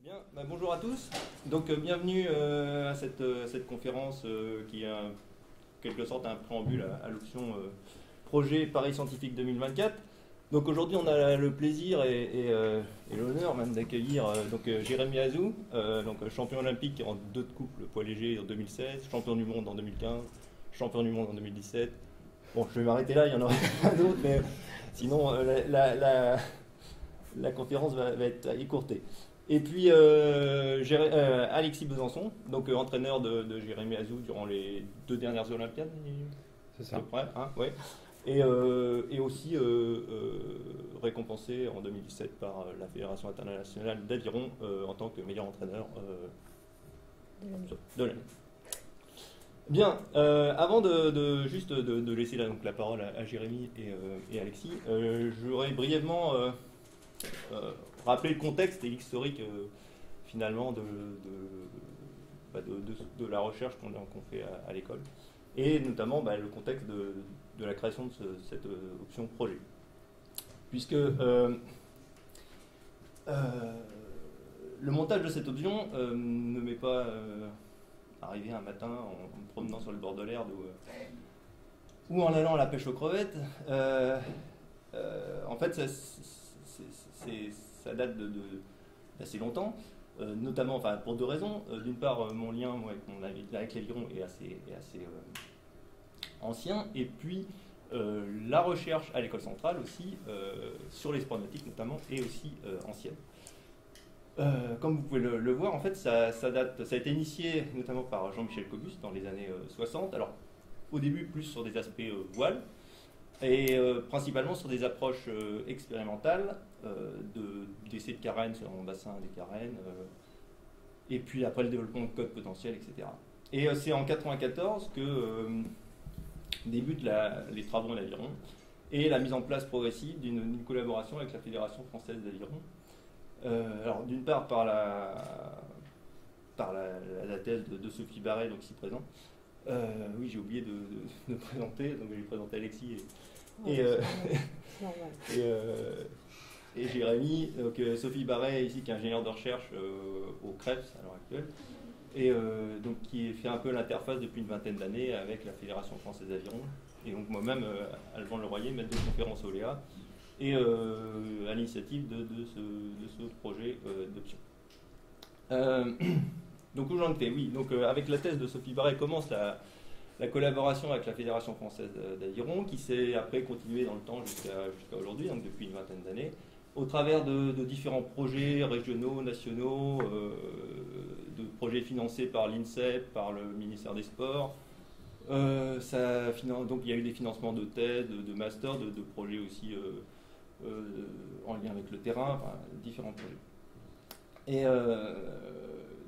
Bien, bonjour à tous. Donc bienvenue à cette conférence qui est en quelque sorte un préambule à l'option projet Paris Scientifique 2024. Donc aujourd'hui on a le plaisir et l'honneur même d'accueillir Jérémy Azou, champion olympique en 2 de couple poids léger en 2016, champion du monde en 2015, champion du monde en 2017. Bon, je vais m'arrêter là, il y en aurait plein d'autres, mais sinon la conférence va être écourtée. Et puis Alexis Besançon, donc entraîneur de Jérémy Azou durant les 2 dernières Olympiades, C'est à ça. peu près, hein, ouais. Et aussi récompensé en 2017 par la Fédération internationale d'aviron en tant que meilleur entraîneur de l'année. Bien, avant juste de laisser donc, la parole à Jérémy et Alexis, je voudrais brièvement rappeler le contexte et l'historique finalement de la recherche qu'on fait à l'école, et notamment le contexte de la création de cette option projet. Puisque le montage de cette option ne m'est pas arrivé un matin en me promenant sur le bord de l'Erdre ou en allant à la pêche aux crevettes. En fait, ça date d'assez longtemps, notamment pour 2 raisons. D'une part, mon lien avec l'aviron est assez ancien, et puis la recherche à l'école centrale aussi, sur les sports nautiques notamment, est aussi ancienne. Comme vous pouvez le voir, en fait, ça a été initié notamment par Jean-Michel Cobus dans les années 60. Alors, au début, plus sur des aspects voile, et principalement sur des approches expérimentales d'essais de carène sur un bassin des carènes, et puis après le développement de codes potentiels, etc. Et c'est en 1994 que débutent les travaux en aviron et la mise en place progressive d'une collaboration avec la Fédération française d'aviron. Alors d'une part par la thèse de Sophie Barret, donc ici présent. Oui, j'ai oublié de présenter, donc j'ai présenté Alexis et Jérémy. Donc Sophie Barret ici, qui est ingénieure de recherche au CREPS à l'heure actuelle, et donc qui fait un peu l'interface depuis une 20aine d'années avec la Fédération française d'aviron, et donc moi-même Alban Leroyer, maître de conférence au Léa, et à l'initiative de ce projet d'option. Donc où j'en étais, oui, donc avec la thèse de Sophie Barret commence la collaboration avec la Fédération française d'aviron, qui s'est après continuée dans le temps jusqu'à aujourd'hui, donc depuis une 20aine d'années, au travers de différents projets régionaux, nationaux, de projets financés par l'INSEP, par le ministère des Sports. Donc il y a eu des financements de thèses, de masters, de projets aussi en lien avec le terrain, enfin, différents projets. Et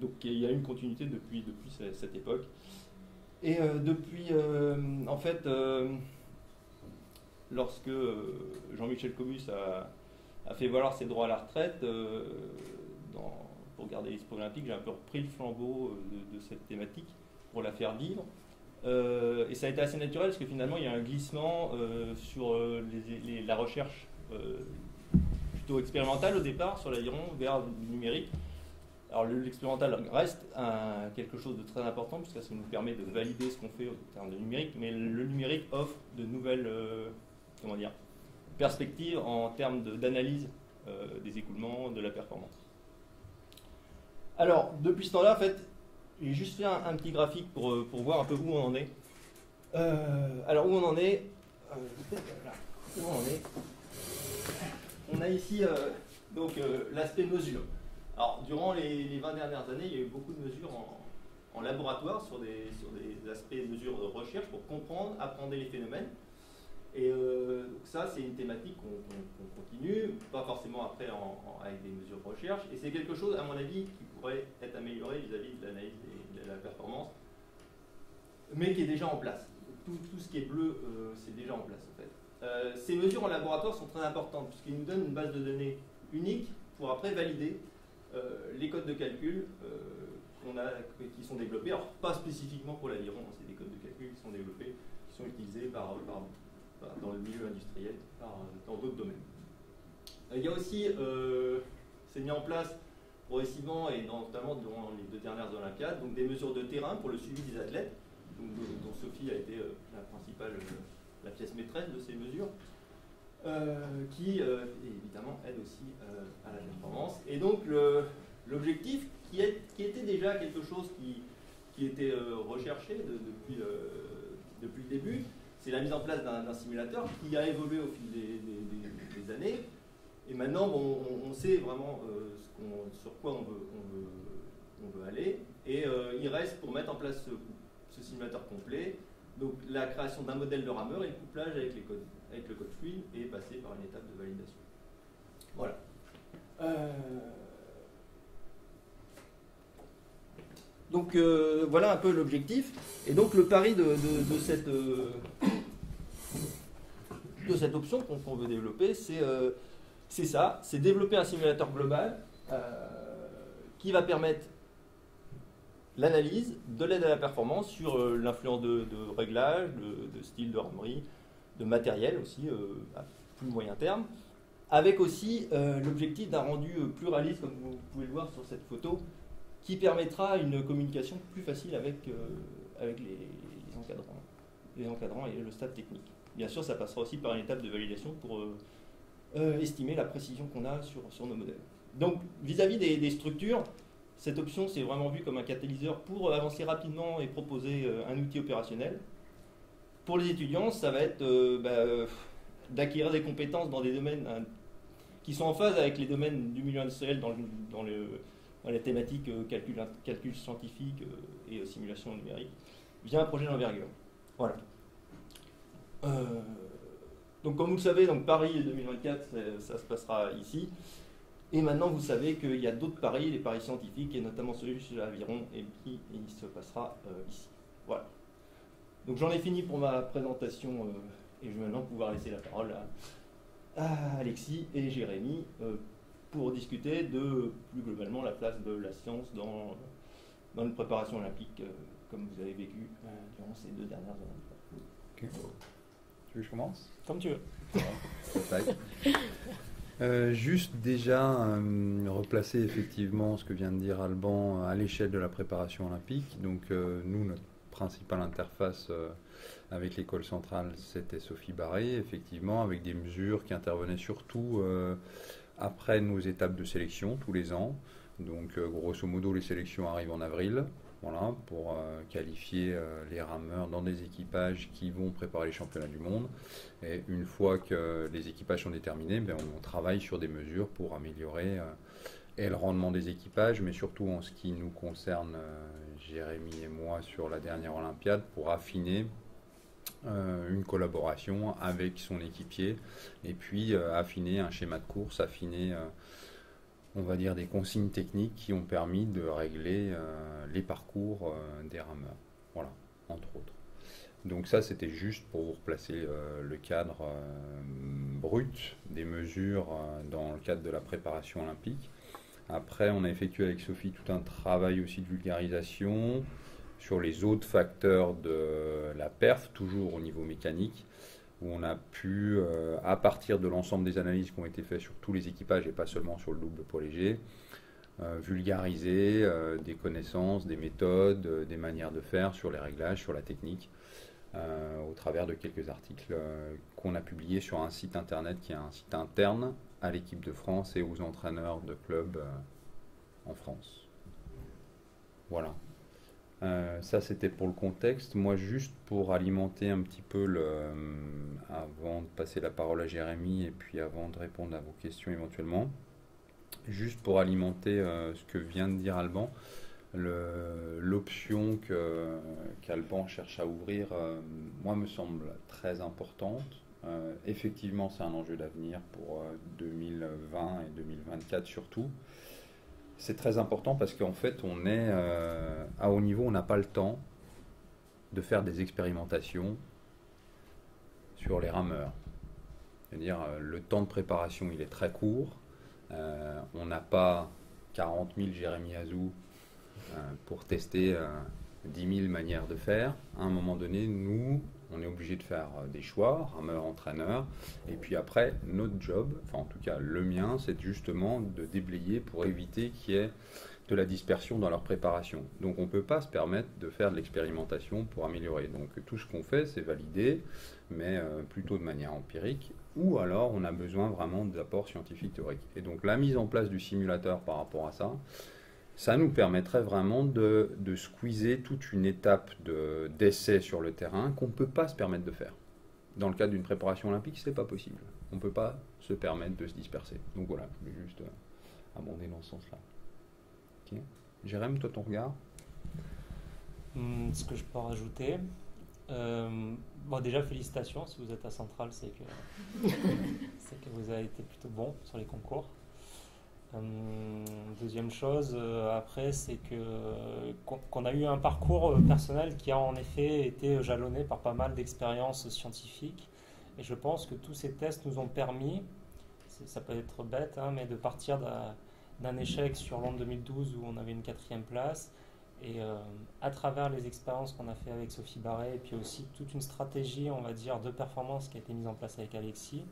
donc il y a eu une continuité depuis cette époque. Et depuis, en fait, lorsque Jean-Michel Cobus a fait valoir ses droits à la retraite, pour garder l'esprit olympique, j'ai un peu repris le flambeau de cette thématique pour la faire vivre. Et ça a été assez naturel parce que finalement il y a un glissement sur la recherche plutôt expérimentale au départ sur l'aviron vers le numérique. Alors l'expérimental reste quelque chose de très important puisque ça nous permet de valider ce qu'on fait en termes de numérique, mais le numérique offre de nouvelles perspectives en termes d'analyse des écoulements, de la performance. Alors depuis ce temps-là, en fait, j'ai juste fait un petit graphique pour voir un peu où on en est. Alors où on en est, où on en est. On a ici l'aspect mesure. Alors, durant les 20 dernières années, il y a eu beaucoup de mesures en laboratoire sur des aspects de mesure de recherche pour comprendre, appréhender les phénomènes. Et donc ça, c'est une thématique qu'on continue, pas forcément après avec des mesures de recherche. Et c'est quelque chose, à mon avis, qui pourrait être amélioré vis-à-vis de l'analyse et de la performance, mais qui est déjà en place. Tout ce qui est bleu, c'est déjà en place, en fait. Ces mesures en laboratoire sont très importantes, puisqu'ils nous donnent une base de données unique pour après valider les codes de calcul qui sont développés, alors pas spécifiquement pour l'aviron, c'est des codes de calcul qui sont développés, qui sont utilisés dans le milieu industriel, dans d'autres domaines. Il y a aussi, c'est mis en place progressivement et notamment durant les 2 dernières Olympiades, donc des mesures de terrain pour le suivi des athlètes, dont Sophie a été la principale, la pièce maîtresse de ces mesures, qui évidemment aide aussi à la performance. Et donc l'objectif, qui était déjà quelque chose qui était recherché depuis le début, c'est la mise en place d'un simulateur qui a évolué au fil des années. Et maintenant, bon, on sait vraiment sur quoi on veut aller. Et il reste, pour mettre en place ce simulateur complet, donc la création d'un modèle de rameur et le couplage avec le code fluide et passer par une étape de validation. Voilà. Donc voilà un peu l'objectif. Et donc le pari de cette option qu'on veut développer, c'est ça, c'est développer un simulateur global qui va permettre l'analyse de l'aide à la performance sur l'influence de réglages, de style de ramerie, de matériel aussi à plus moyen terme, avec aussi l'objectif d'un rendu plus réaliste, comme vous pouvez le voir sur cette photo, qui permettra une communication plus facile avec les encadrants et le staff technique. Bien sûr, ça passera aussi par une étape de validation pour estimer la précision qu'on a sur nos modèles. Donc, vis-à-vis des structures, cette option, c'est vraiment vu comme un catalyseur pour avancer rapidement et proposer un outil opérationnel. Pour les étudiants, ça va être d'acquérir des compétences dans des domaines qui sont en phase avec les domaines du milieu industriel dans les thématiques calcul scientifique et simulation numérique, via un projet d'envergure. Voilà. Donc comme vous le savez, donc Paris 2024, ça se passera ici. Et maintenant, vous savez qu'il y a d'autres paris, les paris scientifiques, et notamment celui sur l'aviron, et qui il se passera ici. Voilà. Donc j'en ai fini pour ma présentation, et je vais maintenant pouvoir laisser la parole à Alexis et Jérémy pour discuter de plus globalement la place de la science dans une préparation olympique, comme vous avez vécu durant ces 2 dernières années. Okay. Tu veux que je commence ? Comme tu veux. Juste déjà replacer effectivement ce que vient de dire Alban à l'échelle de la préparation olympique. Donc nous, notre principale interface avec l'école centrale, c'était Sophie Barré, effectivement, avec des mesures qui intervenaient surtout après nos étapes de sélection tous les ans. Donc grosso modo, les sélections arrivent en avril. Voilà, pour qualifier les rameurs dans des équipages qui vont préparer les championnats du monde. Et une fois que les équipages sont déterminés, on travaille sur des mesures pour améliorer et le rendement des équipages, mais surtout en ce qui nous concerne, Jérémy et moi, sur la dernière Olympiade, pour affiner une collaboration avec son équipier et puis affiner un schéma de course, affiner on va dire des consignes techniques qui ont permis de régler les parcours des rameurs, voilà, entre autres. Donc ça, c'était juste pour vous replacer le cadre brut des mesures dans le cadre de la préparation olympique. Après, on a effectué avec Sophie tout un travail aussi de vulgarisation sur les autres facteurs de la perf, toujours au niveau mécanique, où on a pu, à partir de l'ensemble des analyses qui ont été faites sur tous les équipages et pas seulement sur le double poids léger, vulgariser des connaissances, des méthodes, des manières de faire sur les réglages, sur la technique, au travers de quelques articles qu'on a publiés sur un site internet qui est un site interne à l'équipe de France et aux entraîneurs de clubs en France. Voilà. Ça c'était pour le contexte. Moi juste pour alimenter un petit peu avant de passer la parole à Jérémy et puis avant de répondre à vos questions éventuellement, juste pour alimenter ce que vient de dire Alban, l'option qu'Alban cherche à ouvrir, moi me semble très importante. Effectivement c'est un enjeu d'avenir pour 2020 et 2024 surtout. C'est très important parce qu'en fait, on est à haut niveau, on n'a pas le temps de faire des expérimentations sur les rameurs. C'est-à-dire, le temps de préparation, il est très court. On n'a pas 40 000 Jérémy Azou pour tester 10 000 manières de faire. À un moment donné, nous, on est obligé obligé de faire des choix, rameur, entraîneur. Et puis après, notre job, enfin en tout cas le mien, c'est justement de déblayer pour éviter qu'il y ait de la dispersion dans leur préparation. Donc on ne peut pas se permettre de faire de l'expérimentation pour améliorer. Donc tout ce qu'on fait, c'est valider, mais plutôt de manière empirique, ou alors on a besoin vraiment d'apports scientifiques théoriques. Et donc la mise en place du simulateur par rapport à ça, ça nous permettrait vraiment de squeezer toute une étape d'essai sur le terrain qu'on ne peut pas se permettre de faire. Dans le cadre d'une préparation olympique, ce n'est pas possible. On ne peut pas se permettre de se disperser. Donc voilà, je voulais juste abonder dans ce sens-là. Okay. Jérém, toi, ton regard? Ce que je peux rajouter, bon, déjà félicitations, si vous êtes à Centrale, c'est que vous avez été plutôt bon sur les concours. Deuxième chose, après, c'est qu'on a eu un parcours personnel qui a en effet été jalonné par pas mal d'expériences scientifiques. Et je pense que tous ces tests nous ont permis, ça peut être bête, hein, mais de partir d'un échec sur Londres 2012 où on avait une 4e place. Et à travers les expériences qu'on a fait avec Sophie Barret, et puis aussi toute une stratégie, on va dire, de performance qui a été mise en place avec Alexis,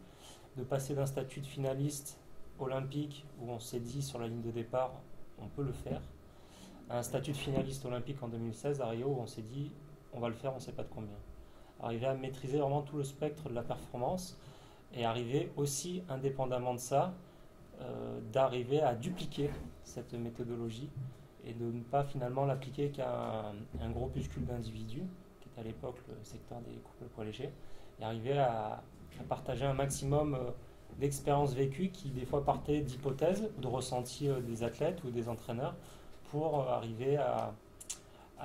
de passer d'un statut de finaliste olympique où on s'est dit sur la ligne de départ on peut le faire, à un statut de finaliste olympique en 2016 à Rio où on s'est dit on va le faire, on ne sait pas de combien. Arriver à maîtriser vraiment tout le spectre de la performance et arriver aussi, indépendamment de ça, d'arriver à dupliquer cette méthodologie et de ne pas finalement l'appliquer qu'à un groupuscule d'individus, qui est à l'époque le secteur des couples poids légers, et arriver à partager un maximum d'expériences vécues qui des fois partaient d'hypothèses ou de ressentis des athlètes ou des entraîneurs pour arriver à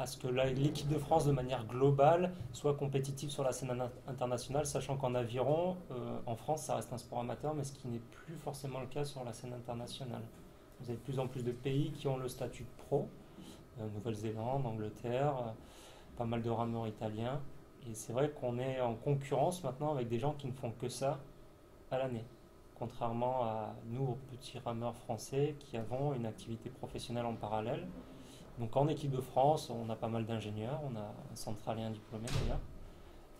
ce que l'équipe de France de manière globale soit compétitive sur la scène internationale, sachant qu'en aviron, en France, ça reste un sport amateur, mais ce qui n'est plus forcément le cas sur la scène internationale. Vous avez de plus en plus de pays qui ont le statut de pro, Nouvelle-Zélande, Angleterre, pas mal de rameurs italiens, et c'est vrai qu'on est en concurrence maintenant avec des gens qui ne font que ça à l'année, contrairement à nous, petits rameurs français, qui avons une activité professionnelle en parallèle. Donc en équipe de France, on a pas mal d'ingénieurs, on a un centralien diplômé d'ailleurs,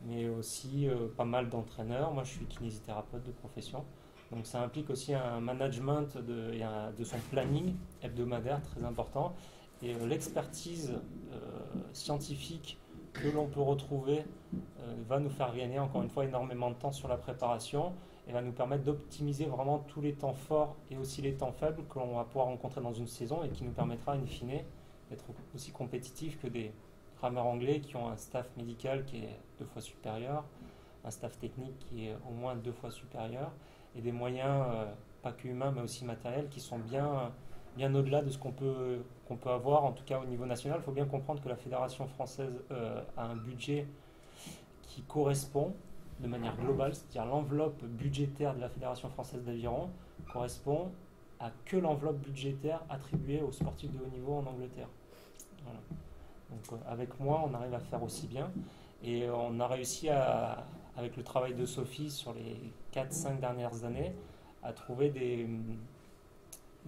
mais aussi pas mal d'entraîneurs. Moi, je suis kinésithérapeute de profession, donc ça implique aussi un management de son planning hebdomadaire très important. Et l'expertise scientifique que l'on peut retrouver va nous faire gagner encore une fois énormément de temps sur la préparation et va nous permettre d'optimiser vraiment tous les temps forts et aussi les temps faibles que l'on va pouvoir rencontrer dans une saison et qui nous permettra in fine d'être aussi compétitif que des rameurs anglais qui ont un staff médical qui est 2 fois supérieur, un staff technique qui est au moins 2 fois supérieur et des moyens, pas que humains mais aussi matériels, qui sont bien au-delà de ce qu'on peut avoir, en tout cas au niveau national. Il faut bien comprendre que la Fédération française a un budget qui correspond de manière globale, c'est-à-dire l'enveloppe budgétaire de la Fédération française d'aviron correspond à que l'enveloppe budgétaire attribuée aux sportifs de haut niveau en Angleterre. Voilà. Donc avec moi, on arrive à faire aussi bien. Et on a réussi, avec le travail de Sophie sur les 4-5 dernières années, à trouver des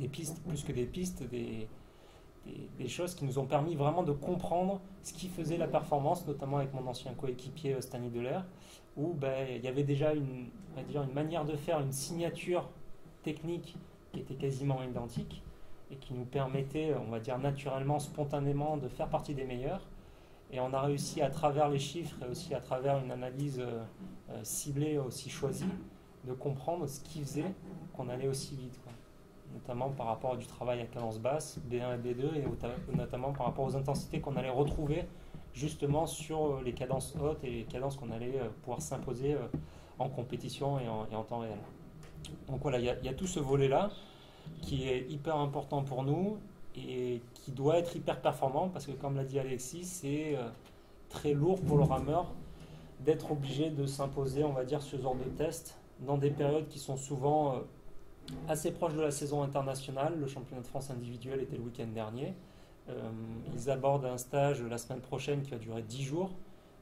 pistes, plus que des pistes, des choses qui nous ont permis vraiment de comprendre ce qui faisait la performance, notamment avec mon ancien coéquipier Stani Delair, où il y avait déjà une manière de faire, une signature technique qui était quasiment identique et qui nous permettait, on va dire naturellement, spontanément, de faire partie des meilleurs. Et on a réussi à travers les chiffres et aussi à travers une analyse ciblée aussi choisie, de comprendre ce qui faisait qu'on allait aussi vite, quoi. Notamment par rapport à du travail à cadence basse, B1 et B2, et notamment par rapport aux intensités qu'on allait retrouver justement sur les cadences hautes et les cadences qu'on allait pouvoir s'imposer en compétition et en temps réel. Donc voilà, il y a tout ce volet-là qui est hyper important pour nous et qui doit être hyper performant parce que, comme l'a dit Alexis, c'est très lourd pour le rameur d'être obligé de s'imposer, on va dire, ce genre de test dans des périodes qui sont souvent assez proches de la saison internationale. Le championnat de France individuel était le week-end dernier. Ils abordent un stage la semaine prochaine qui va durer 10 jours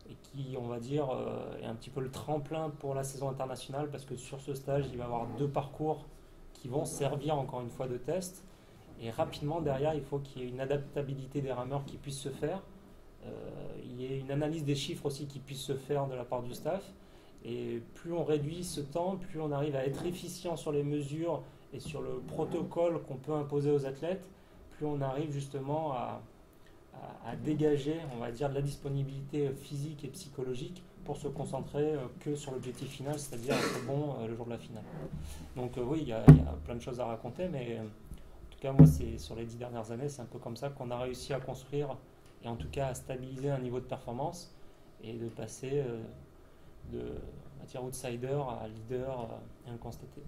et qui, on va dire, est un petit peu le tremplin pour la saison internationale parce que sur ce stage, il va y avoir 2 parcours qui vont servir encore une fois de test. Et rapidement, derrière, il faut qu'il y ait une adaptabilité des rameurs qui puisse se faire il y ait une analyse des chiffres aussi qui puisse se faire de la part du staff. Et plus on réduit ce temps, plus on arrive à être efficient sur les mesures et sur le protocole qu'on peut imposer aux athlètes, plus on arrive justement à dégager, on va dire, de la disponibilité physique et psychologique pour se concentrer que sur l'objectif final, c'est-à-dire être bon le jour de la finale. Donc oui, il y a plein de choses à raconter, mais en tout cas, moi, sur les 10 dernières années, c'est un peu comme ça qu'on a réussi à construire et en tout cas à stabiliser un niveau de performance et de passer de outsider à leader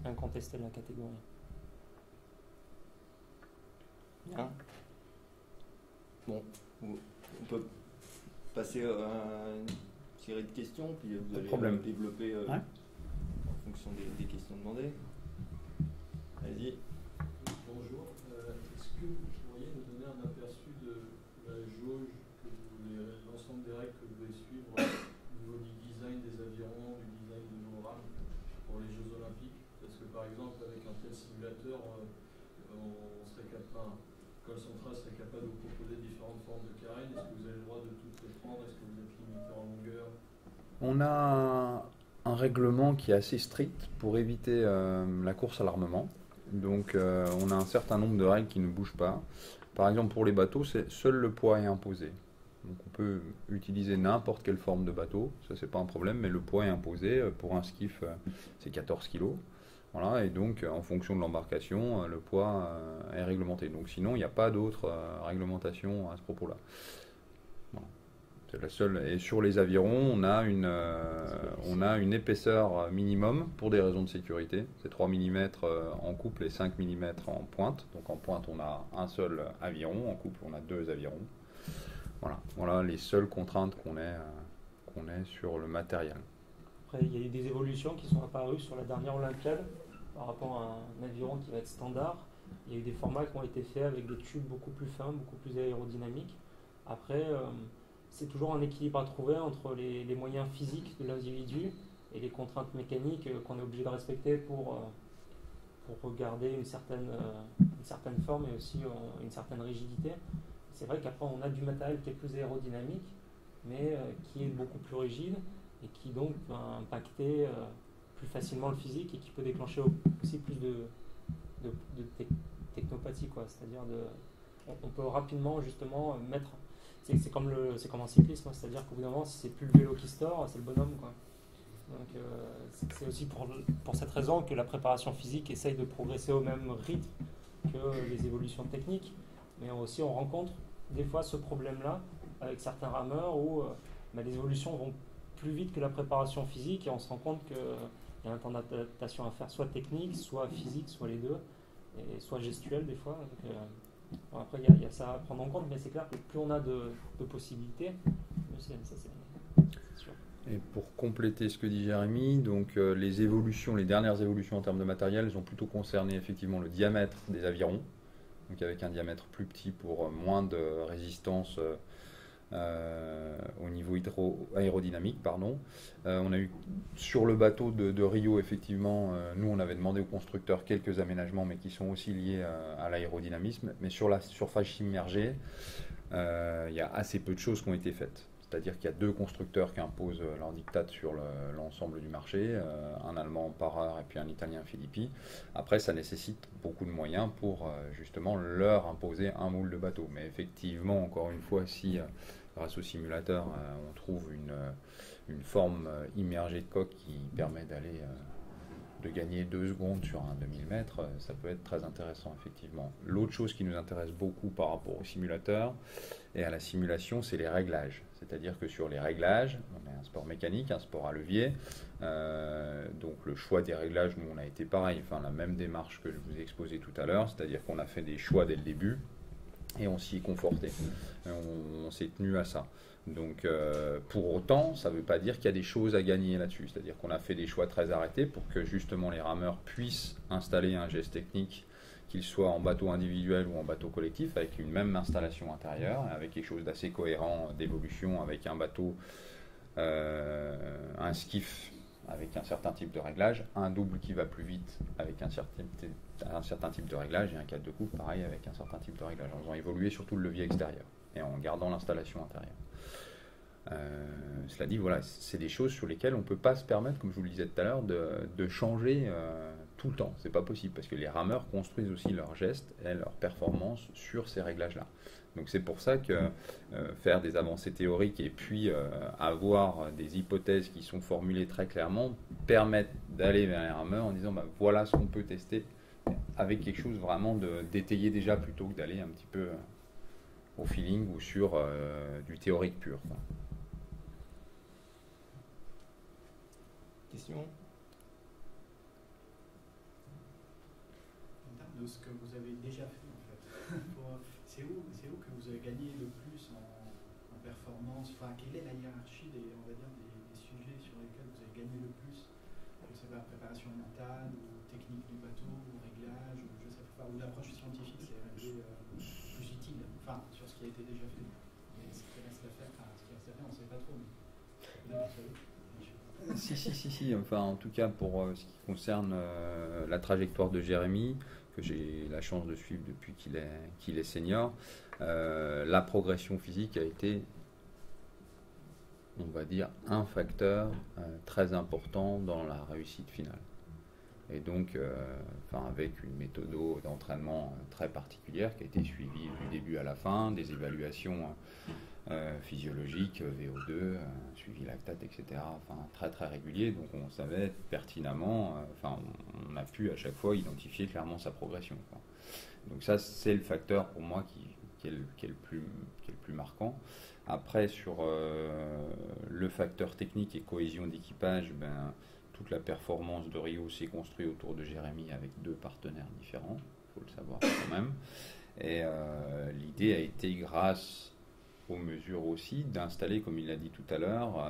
incontesté de la catégorie. Bien. Bon, on peut passer à une série de questions, puis vous allez développer en fonction des questions demandées. Allez-y. Bonjour. Est-ce que vous pourriez nous donner un aperçu de la jauge, l'ensemble des règles que vous devez suivre au niveau du design des avirons, du design de vos rames pour les Jeux Olympiques? Parce que par exemple, avec un tel simulateur, on serait capable, Col Central serait capable de vous proposer différentes formes de carènes. Est-ce que vous avez le droit de toutes les prendre? Est-ce que vous êtes limité en longueur? On a un règlement qui est assez strict pour éviter la course à l'armement. Donc on a un certain nombre de règles qui ne bougent pas. Par exemple pour les bateaux, seul le poids est imposé. Donc on peut utiliser n'importe quelle forme de bateau, ça c'est pas un problème, mais le poids est imposé. Pour un skiff, c'est 14 kg. Voilà, et donc en fonction de l'embarcation, le poids est réglementé. Donc sinon, il n'y a pas d'autre réglementation à ce propos-là. Voilà. C'est la seule. Et sur les avirons, on a une épaisseur minimum pour des raisons de sécurité. C'est 3 mm en couple et 5 mm en pointe. Donc en pointe, on a un seul aviron. En couple, on a 2 avirons. Voilà les seules contraintes qu'on ait sur le matériel. Après, il y a eu des évolutions qui sont apparues sur la dernière Olympiade par rapport à un aviron qui va être standard. Il y a eu des formats qui ont été faits avec des tubes beaucoup plus fins, beaucoup plus aérodynamiques. Après, c'est toujours un équilibre à trouver entre les moyens physiques de l'individu et les contraintes mécaniques qu'on est obligé de respecter pour garder une certaine forme et aussi une certaine rigidité. C'est vrai qu'après, on a du matériel qui est plus aérodynamique, mais qui est beaucoup plus rigide et qui donc va impacter plus facilement le physique et qui peut déclencher aussi plus de technopathie, quoi. C'est-à-dire on peut rapidement justement mettre. C'est comme en cyclisme, c'est-à-dire qu'au bout d'un moment, si c'est plus le vélo qui se tord, c'est le bonhomme, quoi. Donc c'est aussi pour cette raison que la préparation physique essaye de progresser au même rythme que les évolutions techniques, mais aussi on rencontre des fois ce problème-là avec certains rameurs où les évolutions vont plus vite que la préparation physique et on se rend compte qu'il y a un temps d'adaptation à faire, soit technique, soit physique, soit les deux, et soit gestuelle des fois. Donc, après, il y a ça à prendre en compte, mais c'est clair que plus on a de possibilités, mieux c'est sûr. Et pour compléter ce que dit Jérémy, donc les dernières évolutions en termes de matériel, elles ont plutôt concerné effectivement le diamètre des avirons, donc avec un diamètre plus petit pour moins de résistance au niveau aérodynamique. On a eu sur le bateau de Rio, effectivement, nous on avait demandé aux constructeurs quelques aménagements, mais qui sont aussi liés à l'aérodynamisme. Mais sur la surface immergée, il y a assez peu de choses qui ont été faites. C'est-à-dire qu'il y a 2 constructeurs qui imposent leur diktat sur l'ensemble du marché, un Allemand Parrer et puis un Italien Filippi. Après, ça nécessite beaucoup de moyens pour justement leur imposer un moule de bateau. Mais effectivement, encore une fois, si grâce au simulateur, on trouve une forme immergée de coque qui permet de gagner 2 secondes sur un 2000 mètres, ça peut être très intéressant, effectivement. L'autre chose qui nous intéresse beaucoup par rapport au simulateur et à la simulation, c'est les réglages. C'est-à-dire que sur les réglages, on est un sport mécanique, un sport à levier, donc le choix des réglages, nous on a été pareil, la même démarche que je vous ai exposée tout à l'heure, c'est-à-dire qu'on a fait des choix dès le début et on s'y est conforté, on s'est tenu à ça. Donc pour autant, ça ne veut pas dire qu'il y a des choses à gagner là-dessus, c'est-à-dire qu'on a fait des choix très arrêtés pour que justement les rameurs puissent installer un geste technique, qu'il soit en bateau individuel ou en bateau collectif, avec une même installation intérieure, avec quelque chose d'assez cohérent d'évolution, avec un bateau, un skiff avec un certain type de réglage, un double qui va plus vite avec un certain type de réglage, et un 4 de coupe pareil avec un certain type de réglage, en faisant évoluer surtout le levier extérieur. et en gardant l'installation intérieure. Cela dit, voilà, c'est des choses sur lesquelles on ne peut pas se permettre, comme je vous le disais tout à l'heure, de changer tout le temps. C'est pas possible parce que les rameurs construisent aussi leurs gestes et leurs performances sur ces réglages-là. Donc c'est pour ça que faire des avancées théoriques et puis avoir des hypothèses qui sont formulées très clairement permettent d'aller vers les rameurs en disant voilà ce qu'on peut tester avec quelque chose vraiment d'étayer déjà plutôt que d'aller un petit peu au feeling ou sur du théorique pur, quoi. Question? En termes de ce que vous avez déjà fait, en fait, c'est où que vous avez gagné le plus en performance? Enfin, quelle est la hiérarchie on va dire, des sujets sur lesquels vous avez gagné le plus? Je sais pas, préparation mentale, ou technique du bateau, ou réglage, ou je sais pas, ou l'approche scientifique, c'est arrivé plus utile, enfin, sur ce qui a été déjà fait. Mais ce qui reste à faire, on ne sait pas trop. Mais vous savez. Si. Enfin, en tout cas, pour ce qui concerne la trajectoire de Jérémy, que j'ai la chance de suivre depuis qu'il est senior, la progression physique a été, on va dire, un facteur très important dans la réussite finale. Et donc, avec une méthode d'entraînement très particulière qui a été suivie du début à la fin, des évaluations physiologiques, VO2, suivi lactate, etc. Très très régulier. Donc on savait pertinemment, on a pu à chaque fois identifier clairement sa progression, quoi. Donc ça, c'est le facteur pour moi qui est le plus marquant. Après, sur le facteur technique et cohésion d'équipage, toute la performance de Rio s'est construite autour de Jérémy avec 2 partenaires différents, il faut le savoir quand même. Et l'idée a été, grâce aux mesures aussi, d'installer, comme il l'a dit tout à l'heure,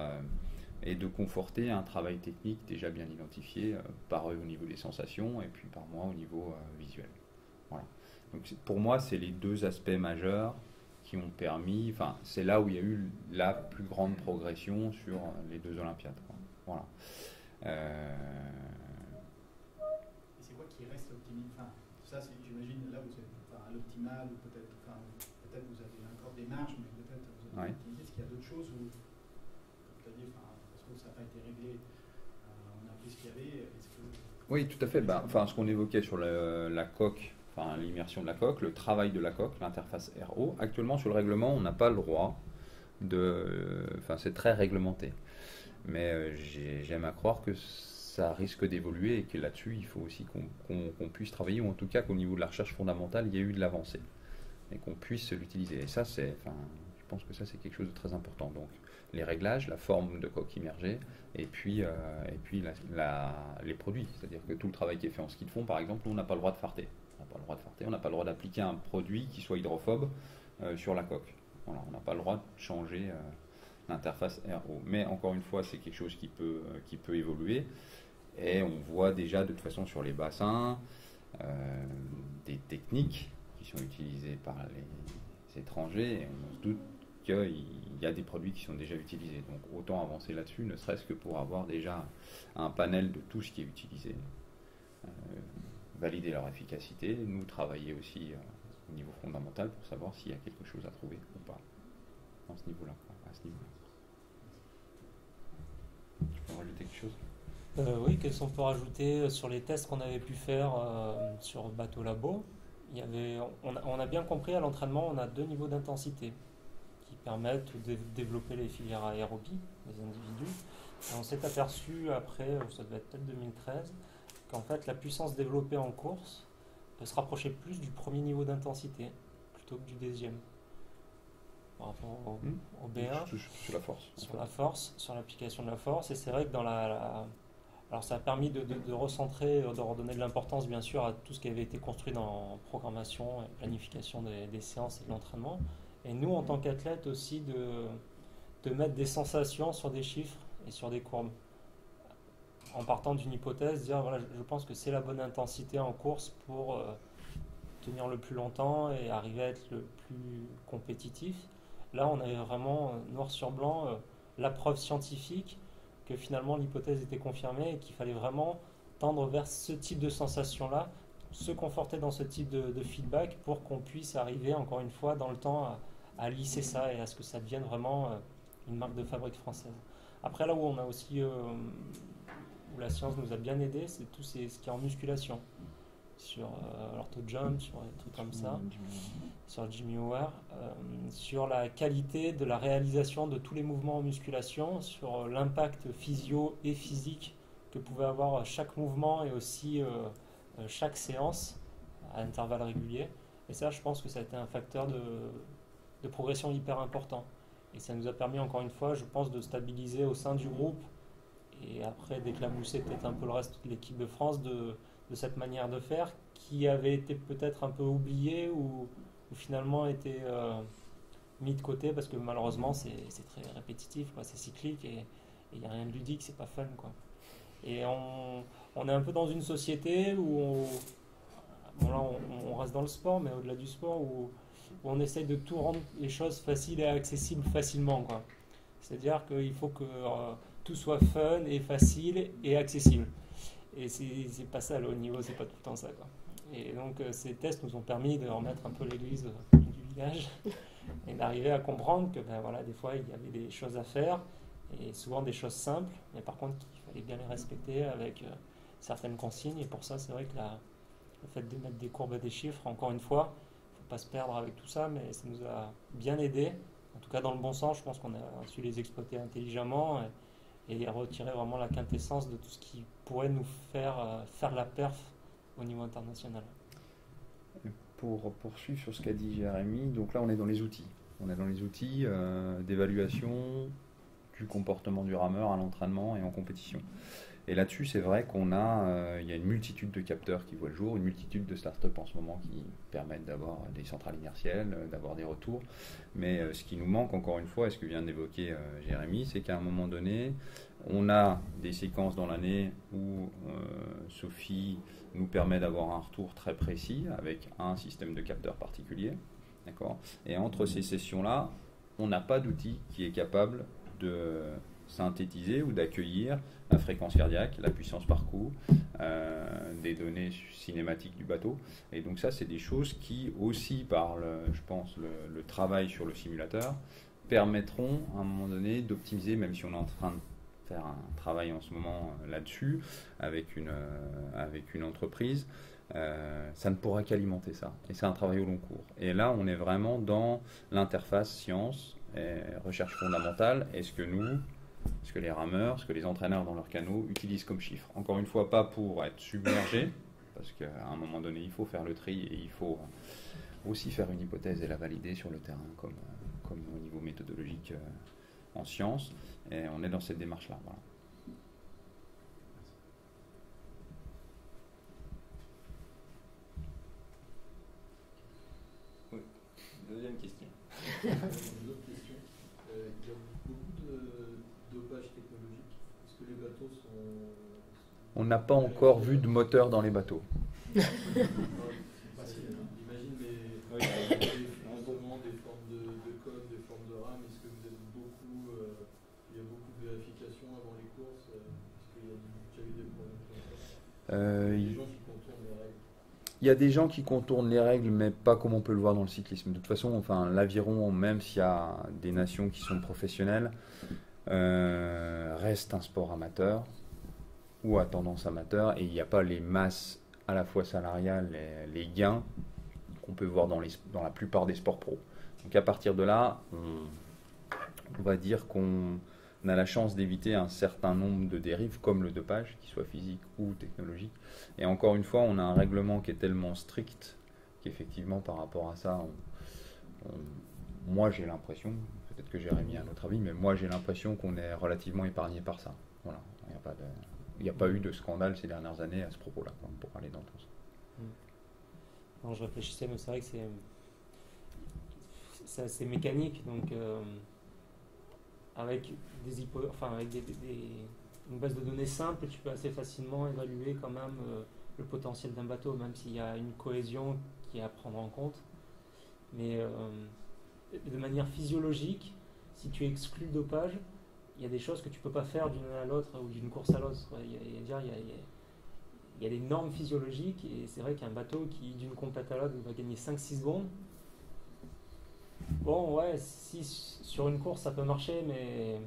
et de conforter un travail technique déjà bien identifié par eux au niveau des sensations et puis par moi au niveau visuel. Voilà. Donc pour moi, c'est les 2 aspects majeurs qui ont permis, c'est là où il y a eu la plus grande progression sur les 2 Olympiades, quoi. Voilà. Et c'est quoi qui reste optimal? Ça, j'imagine, là vous êtes à l'optimal, ou peut-être vous avez encore des marges, mais peut-être vous avez optimisé. Est-ce qu'il y a d'autres choses où, comme tu as dit, parce que ça n'a pas été réglé, on a pris ce qu'il y avait? Oui, tout à fait. Ce qu'on évoquait sur la coque, l'immersion de la coque, le travail de la coque, l'interface RO, actuellement sur le règlement, on n'a pas le droit c'est très réglementé. Mais j'aime à croire que ça risque d'évoluer et que là-dessus, il faut aussi qu'on puisse travailler, ou en tout cas qu'au niveau de la recherche fondamentale, il y a eu de l'avancée et qu'on puisse l'utiliser. Et ça, je pense que ça, c'est quelque chose de très important. Donc, les réglages, la forme de coque immergée, et puis les produits. C'est-à-dire que tout le travail qui est fait en ski de fond, par exemple, on n'a pas le droit de farter. On n'a pas le droit d'appliquer un produit qui soit hydrophobe sur la coque. Voilà, on n'a pas le droit de changer l'interface RO. Mais encore une fois, c'est quelque chose qui peut évoluer. Et on voit déjà de toute façon sur les bassins des techniques qui sont utilisées par les étrangers. Et on se doute qu'il y a des produits qui sont déjà utilisés. Donc autant avancer là-dessus, ne serait-ce que pour avoir déjà un panel de tout ce qui est utilisé. Valider leur efficacité, nous travailler aussi au niveau fondamental pour savoir s'il y a quelque chose à trouver ou pas dans ce niveau-là, à ce niveau-là. Tu peux rajouter quelque chose? Oui, qu'est-ce qu'on peut rajouter sur les tests qu'on avait pu faire sur Bateau Labo? On a bien compris à l'entraînement, on a 2 niveaux d'intensité qui permettent de développer les filières aérobies des individus. Et on s'est aperçu après, ça devait être peut-être 2013, qu'en fait la puissance développée en course peut se rapprocher plus du premier niveau d'intensité plutôt que du deuxième par rapport au B1 sur la force, sur l'application de la force. Et c'est vrai que dans alors ça a permis de recentrer, de redonner de l'importance bien sûr à tout ce qui avait été construit dans programmation et planification des séances et de l'entraînement, et nous en tant qu'athlètes aussi de mettre des sensations sur des chiffres et sur des courbes, en partant d'une hypothèse, dire voilà, je pense que c'est la bonne intensité en course pour tenir le plus longtemps et arriver à être le plus compétitif. Là, on avait vraiment noir sur blanc la preuve scientifique que finalement l'hypothèse était confirmée et qu'il fallait vraiment tendre vers ce type de sensation-là, se conforter dans ce type de feedback pour qu'on puisse arriver encore une fois dans le temps à lisser ça et à ce que ça devienne vraiment une marque de fabrique française. Après, là où on a aussi, où la science nous a bien aidé, c'est tout ce qui est en musculation, sur l'ortho-jump, sur des trucs comme ça, sur Jimmy Howard, sur la qualité de la réalisation de tous les mouvements en musculation, sur l'impact physio et physique que pouvait avoir chaque mouvement et aussi chaque séance à intervalles réguliers. Et ça, je pense que ça a été un facteur de progression hyper important. Et ça nous a permis, encore une fois, je pense, de stabiliser au sein du groupe et après d'éclabousser peut-être un peu le reste de l'équipe de France de cette manière de faire qui avait été peut-être un peu oubliée ou finalement été mis de côté parce que malheureusement c'est très répétitif, quoi, c'est cyclique et il n'y a rien de ludique, c'est pas fun, quoi. Et on est un peu dans une société où on reste dans le sport, mais au-delà du sport, où on essaye de tout rendre les choses faciles et accessibles facilement, quoi. C'est-à-dire qu'il faut que tout soit fun et facile et accessible. Et c'est pas ça le haut niveau, c'est pas tout le temps ça, quoi. Et donc ces tests nous ont permis de remettre un peu l'église du village et d'arriver à comprendre que voilà, des fois il y avait des choses à faire et souvent des choses simples, mais par contre il fallait bien les respecter avec certaines consignes. Et pour ça, c'est vrai que le fait de mettre des courbes et des chiffres, encore une fois, il ne faut pas se perdre avec tout ça, mais ça nous a bien aidé, en tout cas dans le bon sens. Je pense qu'on a su les exploiter intelligemment et retirer vraiment la quintessence de tout ce qui pourrait nous faire la perf au niveau international. Pour poursuivre sur ce qu'a dit Jérémy, donc là on est dans les outils. On est dans les outils d'évaluation du comportement du rameur à l'entraînement et en compétition. Et là-dessus, c'est vrai qu'on a, il y a une multitude de capteurs qui voient le jour, une multitude de startups en ce moment qui permettent d'avoir des centrales inertielles, d'avoir des retours. Mais ce qui nous manque, encore une fois, et ce que vient d'évoquer Jérémy, c'est qu'à un moment donné, on a des séquences dans l'année où Sophie nous permet d'avoir un retour très précis avec un système de capteurs particulier. D'accord ? Et entre ces sessions-là, on n'a pas d'outil qui est capable de synthétiser ou d'accueillir la fréquence cardiaque, la puissance par coup, des données cinématiques du bateau. Et donc ça, c'est des choses qui aussi, par je pense, le travail sur le simulateur, permettront à un moment donné d'optimiser, même si on est en train de faire un travail en ce moment là-dessus avec une entreprise, ça ne pourra qu'alimenter ça. Et c'est un travail au long cours. Et là, on est vraiment dans l'interface science et recherche fondamentale. Est-ce que les rameurs, ce que les entraîneurs dans leurs canaux utilisent comme chiffre. Encore une fois, pas pour être submergés, parce qu'à un moment donné, il faut faire le tri et il faut aussi faire une hypothèse et la valider sur le terrain, comme au niveau méthodologique en sciences. Et on est dans cette démarche-là. Voilà. Oui. Deuxième question. Une autre question. Il y a beaucoup de dopage technologique. Est-ce que les bateaux sont... On n'a pas encore vu de moteur dans les bateaux. J'imagine, mais justement des formes de coques, des formes de rames. Est-ce que vous êtes beaucoup... il y a beaucoup de vérifications avant les courses? Est-ce qu'il y a déjà eu des problèmes comme ça? Des gens qui contournent les règles. Il y a des gens qui contournent les règles, mais pas comme on peut le voir dans le cyclisme. De toute façon, enfin, l'aviron, même s'il y a des nations qui sont professionnelles, reste un sport amateur ou à tendance amateur, et il n'y a pas les masses à la fois salariales et les gains qu'on peut voir dans la plupart des sports pro. Donc à partir de là, on va dire qu'on a la chance d'éviter un certain nombre de dérives comme le dopage, qu'il soit physique ou technologique. Et encore une fois, on a un règlement qui est tellement strict qu'effectivement par rapport à ça, moi j'ai l'impression, peut-être que Jérémy a un autre avis, mais moi j'ai l'impression qu'on est relativement épargné par ça. Voilà, il n'y a pas eu de scandale ces dernières années à ce propos-là, pour aller dans le sens. Non, je réfléchissais, mais c'est vrai que c'est assez mécanique, donc avec une base de données simple, tu peux assez facilement évaluer quand même le potentiel d'un bateau, même s'il y a une cohésion qui est à prendre en compte. Mais de manière physiologique, si tu exclus le dopage, il y a des choses que tu ne peux pas faire d'une année à l'autre ou d'une course à l'autre. Il y a des normes physiologiques, et c'est vrai qu'un bateau qui, d'une compète à l'autre, va gagner 5-6 secondes, Bon, ouais, si sur une course ça peut marcher, mais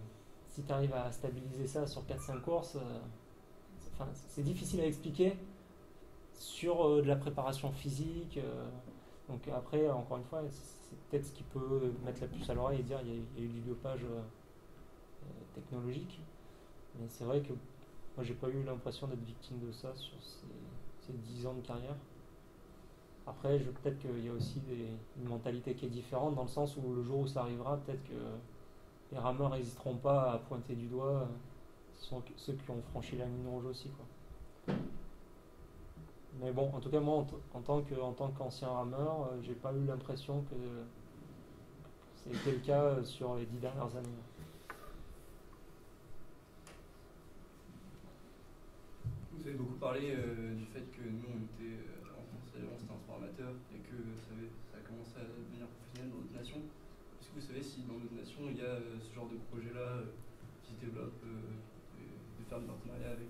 si tu arrives à stabiliser ça sur 4-5 courses, c'est difficile à expliquer sur de la préparation physique. Donc après, encore une fois, c'est peut-être ce qui peut mettre la puce à l'oreille et dire il y a eu du dopage technologique. Mais c'est vrai que moi j'ai pas eu l'impression d'être victime de ça sur ces 10 ans de carrière. Après, peut-être qu'il y a aussi une mentalité qui est différente, dans le sens où le jour où ça arrivera, peut-être que les rameurs n'hésiteront pas à pointer du doigt ceux qui ont franchi la ligne rouge aussi, quoi. Mais bon, en tout cas, moi, en tant qu'ancien rameur, j'ai pas eu l'impression que c'était le cas sur les 10 dernières années. Vous avez beaucoup parlé du fait que nous, on était en France, c'était un sport amateur et que ça a commencé à devenir professionnel dans d'autres nations. Est-ce que vous savez si dans d'autres nations, il y a ce genre de projet-là qui se développe, de faire des partenariats de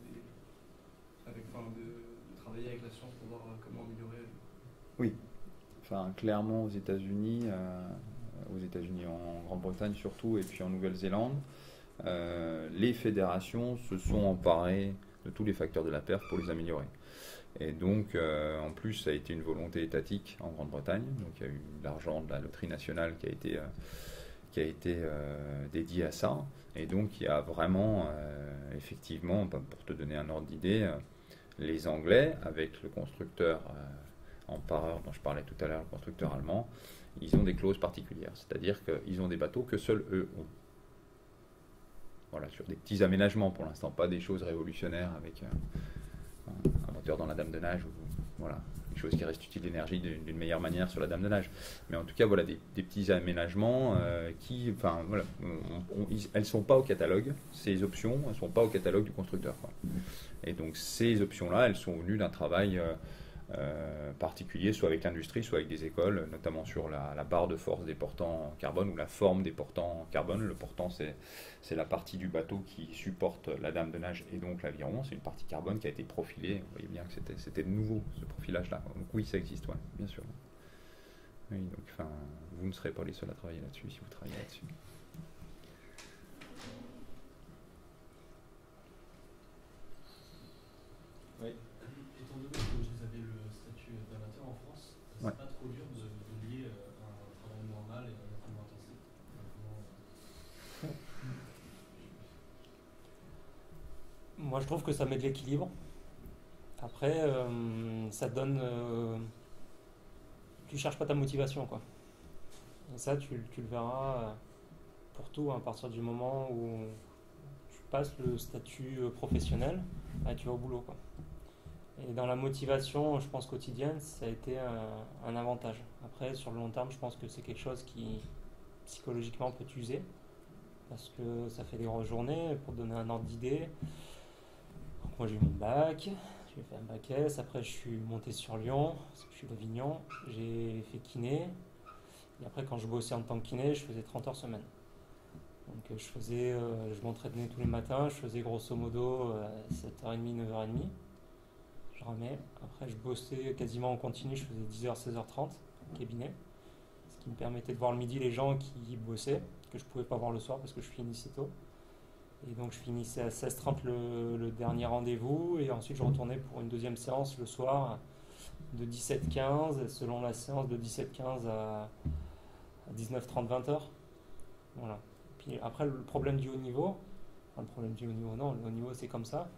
travailler avec la science pour voir comment améliorer? Oui, enfin clairement aux États-Unis en Grande-Bretagne surtout, et puis en Nouvelle-Zélande, les fédérations se sont emparées de tous les facteurs de la perf pour les améliorer. Et donc, en plus, ça a été une volonté étatique en Grande-Bretagne. Donc, il y a eu de l'argent de la loterie nationale qui a été dédié à ça. Et donc, il y a vraiment, effectivement, pour te donner un ordre d'idée, les Anglais, avec le constructeur en pareur dont je parlais tout à l'heure, le constructeur allemand, ils ont des clauses particulières. C'est-à-dire qu'ils ont des bateaux que seuls eux ont. Voilà, sur des petits aménagements pour l'instant, pas des choses révolutionnaires avec un moteur dans la dame de nage, ou voilà, des choses qui restituent de l'énergie d'une meilleure manière sur la dame de nage. Mais en tout cas, voilà, des petits aménagements qui, enfin, voilà, elles ne sont pas au catalogue, ces options, elles ne sont pas au catalogue du constructeur, quoi. Et donc, ces options-là, elles sont venues d'un travail particulier, soit avec l'industrie, soit avec des écoles, notamment sur la barre de force des portants en carbone ou la forme des portants en carbone. Le portant, c'est la partie du bateau qui supporte la dame de nage et donc l'aviron. C'est une partie carbone qui a été profilée. Vous voyez bien que c'était nouveau, ce profilage-là. Donc oui, ça existe, ouais, bien sûr. Oui, donc enfin, vous ne serez pas les seuls à travailler là-dessus si vous travaillez là-dessus. Oui. Étant donné que vous avez le statut d'amateur en France, c'est Ouais. pas trop dur de lier un travail normal et un entraînement intensif. Moi, je trouve que ça met de l'équilibre. Après, ça donne... tu cherches pas ta motivation, quoi. Et ça, tu le verras pour tout, hein, à partir du moment où tu passes le statut professionnel, tu vas au boulot, quoi. Et dans la motivation, je pense, quotidienne, ça a été un avantage. Après, sur le long terme, je pense que c'est quelque chose qui, psychologiquement, peut t'user. Parce que ça fait des grosses journées. Pour te donner un ordre d'idée, moi j'ai eu mon bac, j'ai fait un bac S, après je suis monté sur Lyon, parce que je suis d'Avignon, j'ai fait kiné. Et après, quand je bossais en tant que kiné, je faisais 30 heures semaine. Donc je m'entraînais tous les matins, je faisais grosso modo 7h30, 9h30. Je ramais. Après, je bossais quasiment en continu, je faisais 10h, 16h30 au cabinet. Ce qui me permettait de voir le midi les gens qui bossaient, que je ne pouvais pas voir le soir parce que je finissais tôt. Et donc, je finissais à 16h30 le dernier rendez-vous. Et ensuite, je retournais pour une deuxième séance le soir de 17h15, selon la séance de 17h15 à 19h30, 20h. Voilà. Puis après, le problème du haut niveau, enfin, le problème du haut niveau, non, le haut niveau c'est comme ça.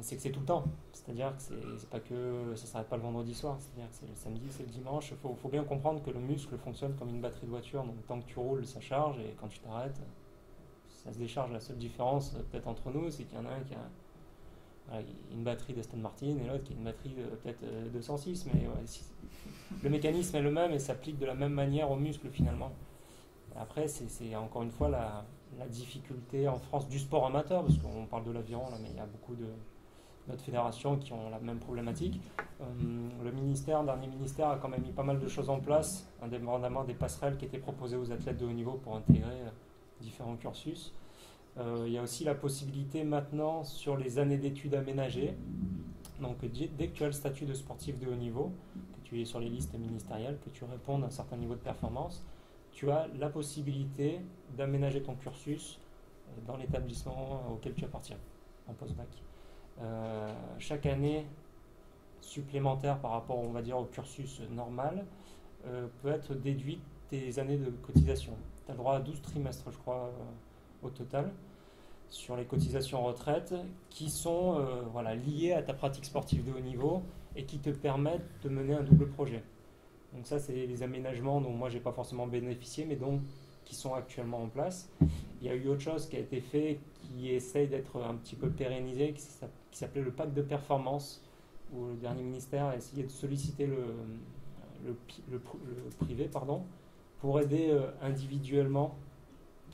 C'est que c'est tout le temps, c'est-à-dire que c'est pas que ça s'arrête pas le vendredi soir, c'est-à-dire que c'est le samedi, c'est le dimanche. Faut bien comprendre que le muscle fonctionne comme une batterie de voiture, donc tant que tu roules ça charge et quand tu t'arrêtes ça se décharge. La seule différence peut-être entre nous, c'est qu'il y en a un qui a une batterie d'Aston Martin et l'autre qui a une batterie peut-être 206, mais le mécanisme est le même et s'applique de la même manière aux muscles finalement. Et après c'est encore une fois la difficulté en France du sport amateur, parce qu'on parle de l'aviron là, mais il y a beaucoup d'autres fédérations qui ont la même problématique. Le dernier ministère a quand même mis pas mal de choses en place, indépendamment des passerelles qui étaient proposées aux athlètes de haut niveau pour intégrer différents cursus. Il y a aussi la possibilité maintenant sur les années d'études aménagées, donc dès que tu as le statut de sportif de haut niveau, que tu es sur les listes ministérielles, que tu répondes à un certain niveau de performance, tu as la possibilité d'aménager ton cursus dans l'établissement auquel tu appartiens, en post-bac. Chaque année supplémentaire par rapport, on va dire, au cursus normal, peut être déduite tes années de cotisation. Tu as le droit à 12 trimestres, je crois, au total, sur les cotisations retraite, qui sont liées à ta pratique sportive de haut niveau et qui te permettent de mener un double projet. Donc ça, c'est les aménagements dont moi, je n'ai pas forcément bénéficié, mais donc qui sont actuellement en place. Il y a eu autre chose qui a été fait, qui essaye d'être un petit peu pérennisé, qui s'appelait le pacte de performance, où le dernier ministère a essayé de solliciter le privé pour aider individuellement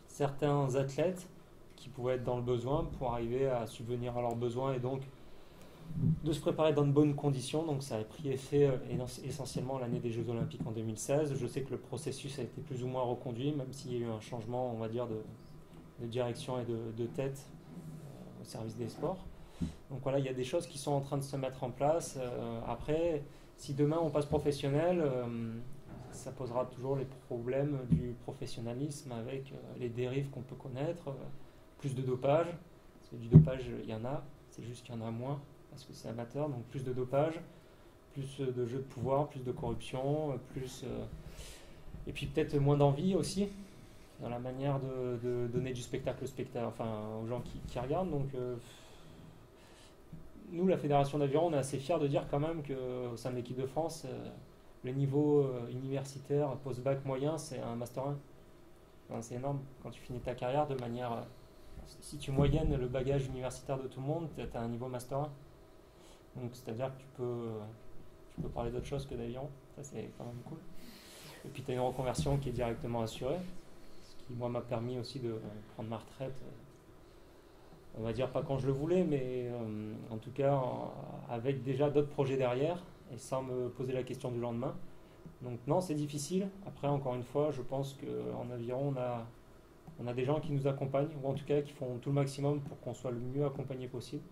certains athlètes qui pouvaient être dans le besoin pour arriver à subvenir à leurs besoins et donc de se préparer dans de bonnes conditions. Donc ça a pris effet essentiellement l'année des Jeux Olympiques en 2016. Je sais que le processus a été plus ou moins reconduit, même s'il y a eu un changement, on va dire, de direction et de tête au service des sports. Donc voilà, il y a des choses qui sont en train de se mettre en place. Après, si demain on passe professionnel, ça posera toujours les problèmes du professionnalisme avec les dérives qu'on peut connaître, plus de dopage, parce que du dopage il y en a, c'est juste qu'il y en a moins, parce que c'est amateur, donc plus de dopage, plus de jeux de pouvoir, plus de corruption, et puis peut-être moins d'envie aussi, dans la manière de donner du spectacle aux gens qui regardent. Donc nous, la Fédération d'aviron, on est assez fiers de dire quand même qu'au sein de l'équipe de France, le niveau universitaire post-bac moyen, c'est un Master 1. Enfin, c'est énorme. Quand tu finis ta carrière de manière... si tu moyennes le bagage universitaire de tout le monde, tu as un niveau Master 1. Donc c'est-à-dire que tu peux parler d'autre chose que d'aviron. Ça, c'est quand même cool. Et puis tu as une reconversion qui est directement assurée. Ce qui, moi, m'a permis aussi de prendre ma retraite. On va dire pas quand je le voulais, mais en tout cas avec déjà d'autres projets derrière et sans me poser la question du lendemain. Donc non, c'est difficile. Après, encore une fois, je pense qu'en aviron, on a des gens qui nous accompagnent, ou en tout cas qui font tout le maximum pour qu'on soit le mieux accompagné possible.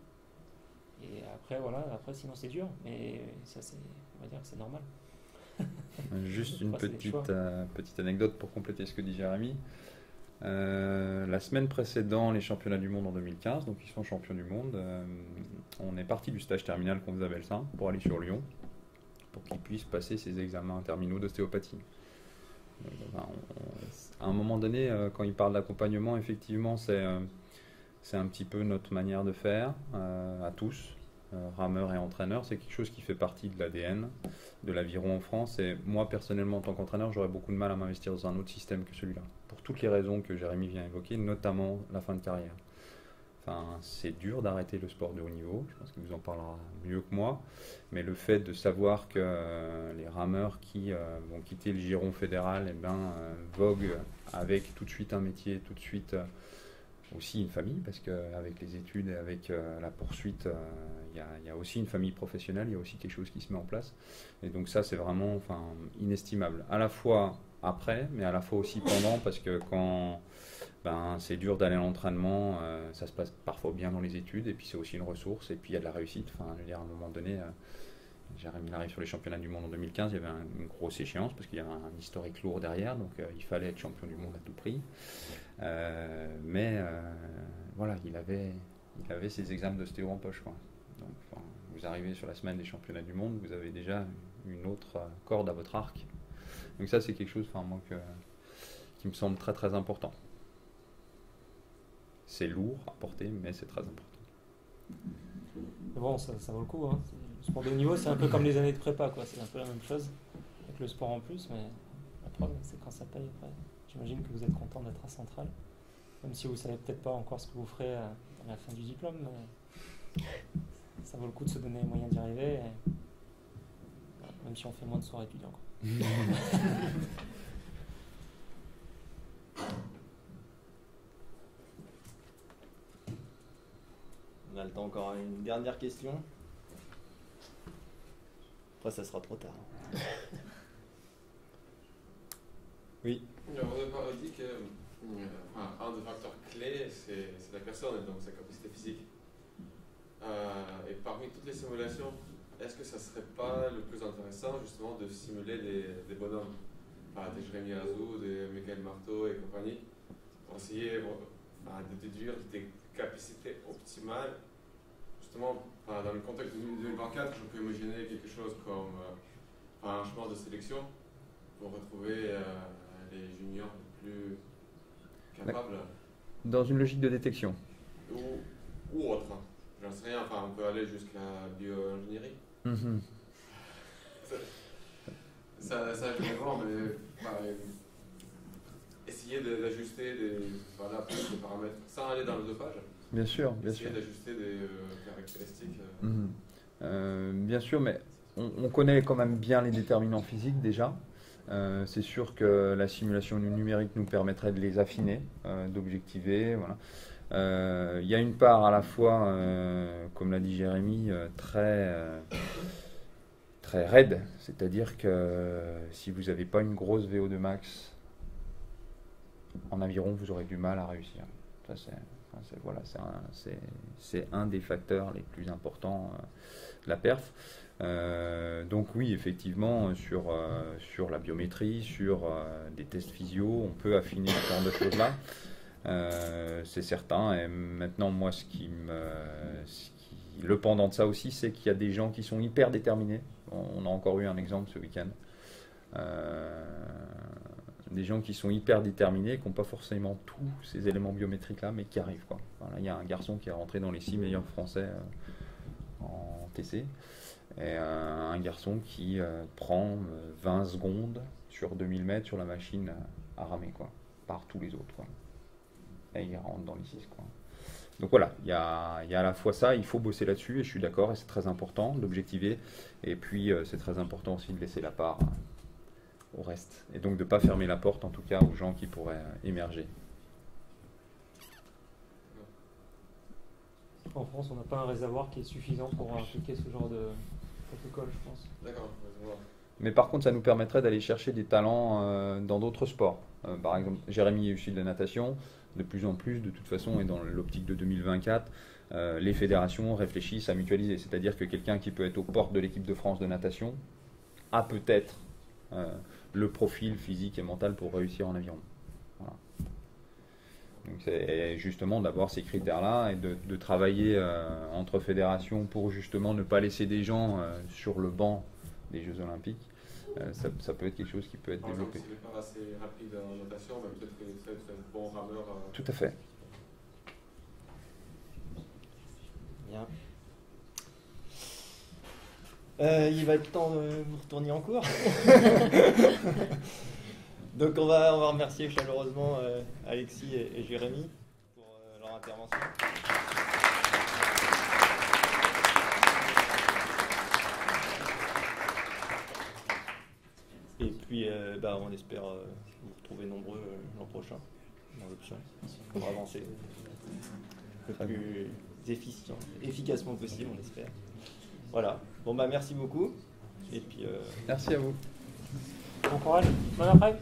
Et après, sinon c'est dur, mais ça, on va dire que c'est normal. Juste une petite anecdote pour compléter ce que dit Jérémy. La semaine précédant les championnats du monde en 2015, donc ils sont champions du monde, on est parti du stage terminal qu'on faisait à Belsin pour aller sur Lyon pour qu'ils puissent passer ces examens terminaux d'ostéopathie. À un moment donné, quand il parle d'accompagnement, effectivement c'est un petit peu notre manière de faire à tous, rameurs et entraîneurs. C'est quelque chose qui fait partie de l'ADN de l'aviron en France, et moi personnellement en tant qu'entraîneur, j'aurais beaucoup de mal à m'investir dans un autre système que celui-là, pour toutes les raisons que Jérémy vient évoquer, notamment la fin de carrière. Enfin, c'est dur d'arrêter le sport de haut niveau, je pense qu'il vous en parlera mieux que moi, mais le fait de savoir que les rameurs qui vont quitter le giron fédéral voguent avec tout de suite un métier, tout de suite aussi une famille, parce qu'avec les études et avec la poursuite, il y a aussi une famille professionnelle, il y a aussi quelque chose qui se met en place, et donc ça c'est vraiment inestimable, à la fois après, mais à la fois aussi pendant, parce que quand c'est dur d'aller à l'entraînement, ça se passe parfois bien dans les études, et puis c'est aussi une ressource, et puis il y a de la réussite. Enfin, je veux dire, à un moment donné, Jérémy arrive sur les championnats du monde en 2015, il y avait une grosse échéance, parce qu'il y avait un historique lourd derrière, donc il fallait être champion du monde à tout prix. Voilà, il avait ses examens d'ostéo en poche, quoi. Donc, vous arrivez sur la semaine des championnats du monde, vous avez déjà une autre corde à votre arc. Donc ça, c'est quelque chose qui me semble très très important. C'est lourd à porter, mais c'est très important. Bon, ça vaut le coup. Hein. Le sport de haut niveau, c'est un peu comme les années de prépa, quoi. C'est un peu la même chose, avec le sport en plus, mais la preuve, c'est quand ça paye après. J'imagine que vous êtes content d'être à Centrale, même si vous ne savez peut-être pas encore ce que vous ferez à la fin du diplôme, mais ça vaut le coup de se donner les moyens d'y arriver, même si on fait moins de soirées étudiants. On a le temps encore à une dernière question. Après, ça sera trop tard. Oui. On a dit que un des facteurs clés, c'est la personne et donc sa capacité physique. Et parmi toutes les simulations est-ce que ça serait pas le plus intéressant justement de simuler des bonhommes, des Jérémy Razou, des Michael Marteau et compagnie, pour essayer de déduire des capacités optimales, justement dans le contexte de 2024, je peux imaginer quelque chose comme un chemin de sélection pour retrouver les juniors les plus capables. Dans une logique de détection. Ou autre. J'en sais rien, on peut aller jusqu'à la bio-ingénierie. Mm-hmm. Ça je vais voir, mais essayer d'ajuster plus de paramètres, sans aller dans le dopage. Bien sûr. Essayer d'ajuster des caractéristiques. Bien sûr, mais on connaît quand même bien les déterminants physiques déjà. C'est sûr que la simulation numérique nous permettrait de les affiner, d'objectiver. Voilà. Il y a une part à la fois, comme l'a dit Jérémy, très raide, c'est-à-dire que si vous n'avez pas une grosse VO2 max en aviron, vous aurez du mal à réussir. Ça, c'est un des facteurs les plus importants de la perf. Donc oui, effectivement, sur la biométrie, sur des tests physio, on peut affiner ce genre de choses-là. C'est certain. Et maintenant, moi, le pendant de ça aussi, c'est qu'il y a des gens qui sont hyper déterminés. On a encore eu un exemple ce week-end. Des gens qui sont hyper déterminés, qui n'ont pas forcément tous ces éléments biométriques-là, mais qui arrivent, quoi. Voilà, il y a un garçon qui est rentré dans les 6 meilleurs Français en TC. Et un garçon qui prend 20 secondes sur 2000 mètres sur la machine à ramer, quoi, par tous les autres, quoi. Et il rentre dans les 6, quoi. Donc voilà, il y a à la fois ça, il faut bosser là-dessus, et je suis d'accord, et c'est très important d'objectiver. Et puis c'est très important aussi de laisser la part au reste. Et donc de ne pas fermer la porte, en tout cas, aux gens qui pourraient émerger. En France, on n'a pas un réservoir qui est suffisant pour appliquer ce genre de protocole, je pense. D'accord. Mais par contre, ça nous permettrait d'aller chercher des talents dans d'autres sports. Par exemple, Jérémy est issu de la natation. De plus en plus, de toute façon, et dans l'optique de 2024, les fédérations réfléchissent à mutualiser. C'est-à-dire que quelqu'un qui peut être aux portes de l'équipe de France de natation a peut-être le profil physique et mental pour réussir en aviron. Voilà. Donc c'est justement d'avoir ces critères-là et de travailler entre fédérations pour justement ne pas laisser des gens sur le banc des Jeux Olympiques. Ça peut être quelque chose qui peut être développé. Si le pas assez rapide en natation, peut-être qu'il est très bon rameur. Tout à fait. Bien. Il va être temps de vous retourner en cours. Donc on va remercier chaleureusement Alexis et Jérémy pour leur intervention. Et puis on espère vous retrouver nombreux l'an prochain dans l'option pour avancer le plus efficacement possible, on espère. Voilà. Bon merci beaucoup. Et puis merci à vous. Bon courage. Bon après.